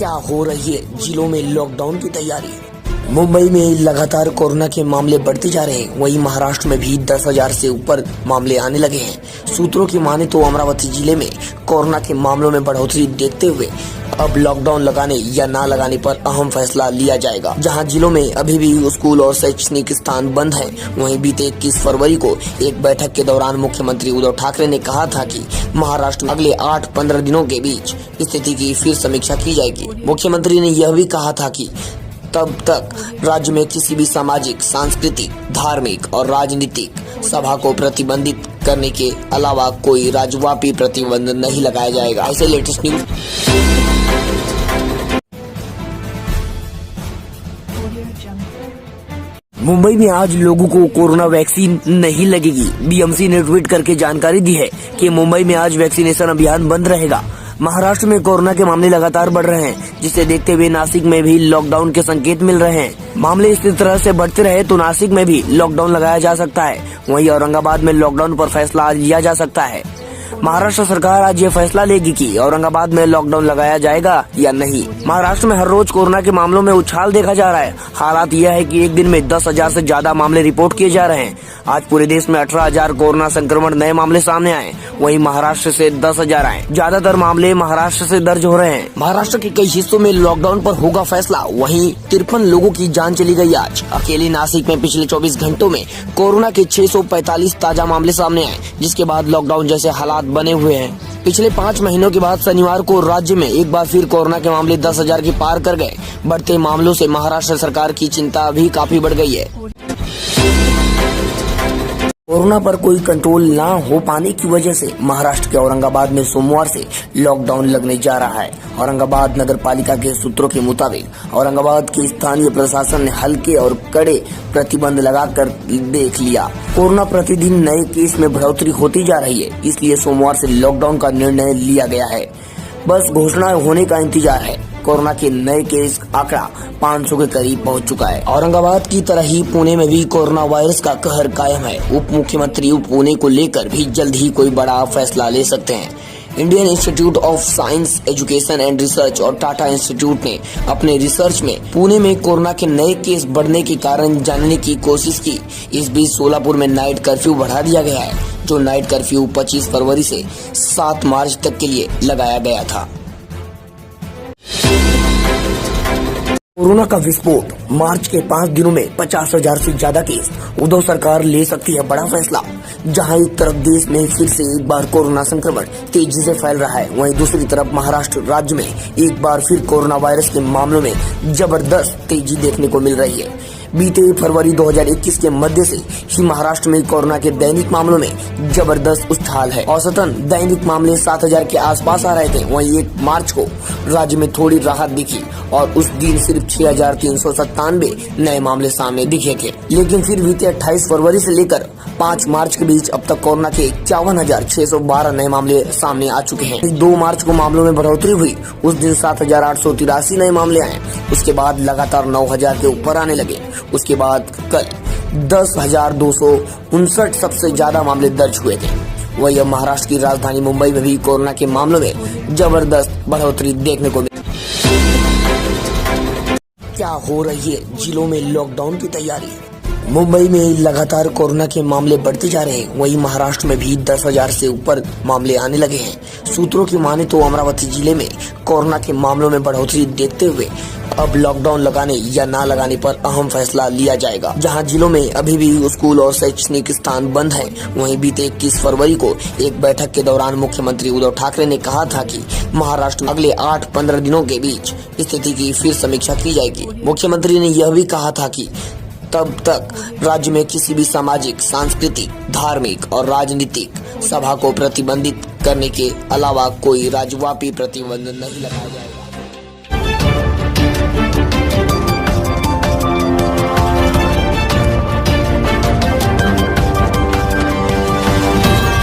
क्या हो रही है जिलों में लॉकडाउन की तैयारी। मुंबई में लगातार कोरोना के मामले बढ़ते जा रहे हैं, वहीं महाराष्ट्र में भी 10,000 से ऊपर मामले आने लगे हैं। सूत्रों की माने तो अमरावती जिले में कोरोना के मामलों में बढ़ोतरी देखते हुए अब लॉकडाउन लगाने या ना लगाने पर अहम फैसला लिया जाएगा। जहां जिलों में अभी भी स्कूल और शैक्षणिक स्थान बंद हैं, वहीं बीते 21 फरवरी को एक बैठक के दौरान मुख्यमंत्री उद्धव ठाकरे ने कहा था कि महाराष्ट्र में अगले 8-15 दिनों के बीच स्थिति की फिर समीक्षा की जाएगी। मुख्यमंत्री ने यह भी कहा था कि तब तक राज्य में किसी भी सामाजिक, सांस्कृतिक, धार्मिक और राजनीतिक सभा को प्रतिबंधित करने के अलावा कोई राज्यव्यापी प्रतिबंध नहीं लगाया जाएगा। ऐसे लेटेस्ट न्यूज। मुंबई में आज लोगों को कोरोना वैक्सीन नहीं लगेगी। बीएमसी ने ट्वीट करके जानकारी दी है कि मुंबई में आज वैक्सीनेशन अभियान बंद रहेगा। महाराष्ट्र में कोरोना के मामले लगातार बढ़ रहे हैं, जिसे देखते हुए नासिक में भी लॉकडाउन के संकेत मिल रहे हैं। मामले इसी तरह से बढ़ते रहे तो नासिक में भी लॉकडाउन लगाया जा सकता है। वहीं औरंगाबाद में लॉकडाउन पर फैसला आज लिया जा सकता है। महाराष्ट्र सरकार आज ये फैसला लेगी कि औरंगाबाद में लॉकडाउन लगाया जाएगा या नहीं। महाराष्ट्र में हर रोज कोरोना के मामलों में उछाल देखा जा रहा है। हालात यह है कि एक दिन में 10,000 से ज्यादा मामले रिपोर्ट किए जा रहे हैं। आज पूरे देश में 18,000 कोरोना संक्रमण नए मामले सामने आए, वहीं महाराष्ट्र से 10,000 आए। ज्यादातर मामले महाराष्ट्र से दर्ज हो रहे हैं। महाराष्ट्र के कई हिस्सों में लॉकडाउन पर होगा फैसला। वहीं 53 लोगों की जान चली गई आज। अकेले नासिक में पिछले 24 घंटों में कोरोना के 645 ताजा मामले सामने आए, जिसके बाद लॉकडाउन जैसे हालात बने हुए हैं। पिछले 5 महीनों के बाद शनिवार को राज्य में एक बार फिर कोरोना के मामले 10,000 की पार कर गए। बढ़ते मामलों से महाराष्ट्र सरकार की चिंता भी काफी बढ़ गई है। कोरोना पर कोई कंट्रोल ना हो पाने की वजह से महाराष्ट्र के औरंगाबाद में सोमवार से लॉकडाउन लगने जा रहा है। औरंगाबाद नगर पालिका के सूत्रों के मुताबिक औरंगाबाद के स्थानीय प्रशासन ने हल्के और कड़े प्रतिबंध लगाकर देख लिया। कोरोना प्रतिदिन नए केस में बढ़ोतरी होती जा रही है, इसलिए सोमवार से लॉकडाउन का निर्णय लिया गया है। बस घोषणा होने का इंतजार है। कोरोना के नए केस आंकड़ा 500 के करीब पहुंच चुका है। औरंगाबाद की तरह ही पुणे में भी कोरोना वायरस का कहर कायम है। उप मुख्यमंत्री पुणे को लेकर भी जल्द ही कोई बड़ा फैसला ले सकते हैं। Indian institute of science education and research और टाटा इंस्टीट्यूट ने अपने रिसर्च में पुणे में कोरोना के नए केस बढ़ने के कारण जानने की कोशिश की। इस बीच सोलापुर में नाइट कर्फ्यू बढ़ा दिया गया है, जो नाइट कर्फ्यू 25 फरवरी से 7 मार्च तक के लिए लगाया गया था। कोरोना का विस्फोट, मार्च के 5 दिनों में 50,000 से ज्यादा केस। उद्धव सरकार ले सकती है बड़ा फैसला। जहां एक तरफ देश में फिर से एक बार कोरोना संक्रमण तेजी से फैल रहा है, वहीं दूसरी तरफ महाराष्ट्र राज्य में एक बार फिर कोरोना वायरस के मामलों में जबरदस्त तेजी देखने को मिल रही है। बीते फरवरी 2021 के मध्य से ही महाराष्ट्र में कोरोना के दैनिक मामलों में जबरदस्त उछाल है। औसतन दैनिक मामले 7,000 के आसपास आ रहे थे। वहीं 1 मार्च को राज्य में थोड़ी राहत दिखी और उस दिन सिर्फ 6,397 नए मामले सामने दिखे थे। लेकिन फिर बीते 28 फरवरी से लेकर 5 मार्च के बीच अब तक कोरोना के 51,612 नए मामले सामने आ चुके हैं। 2 मार्च को मामलों में बढ़ोतरी हुई, उस दिन 7,883 नए मामले आए। उसके बाद लगातार 9,000 के ऊपर आने लगे। उसके बाद कल 10,259 सबसे ज्यादा मामले दर्ज हुए थे। वही अब महाराष्ट्र की राजधानी मुंबई में भी कोरोना के मामलों में जबरदस्त बढ़ोतरी देखने को मिली। क्या हो रही है जिलों में लॉकडाउन की तैयारी। मुंबई में लगातार कोरोना के मामले बढ़ते जा रहे हैं, वहीं महाराष्ट्र में भी 10,000 से ऊपर मामले आने लगे हैं। सूत्रों की माने तो अमरावती जिले में कोरोना के मामलों में बढ़ोतरी देखते हुए अब लॉकडाउन लगाने या ना लगाने पर अहम फैसला लिया जाएगा। जहां जिलों में अभी भी स्कूल और शैक्षणिक स्थान बंद हैं, वहीं बीते 21 फरवरी को एक बैठक के दौरान मुख्यमंत्री उद्धव ठाकरे ने कहा था कि महाराष्ट्र में अगले 8-15 दिनों के बीच स्थिति की फिर समीक्षा की जाएगी। मुख्यमंत्री ने यह भी कहा था कि तब तक राज्य में किसी भी सामाजिक, सांस्कृतिक, धार्मिक और राजनीतिक सभा को प्रतिबंधित करने के अलावा कोई राज्यव्यापी प्रतिबंध नहीं लगाया जाएगा।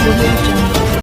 Thank you.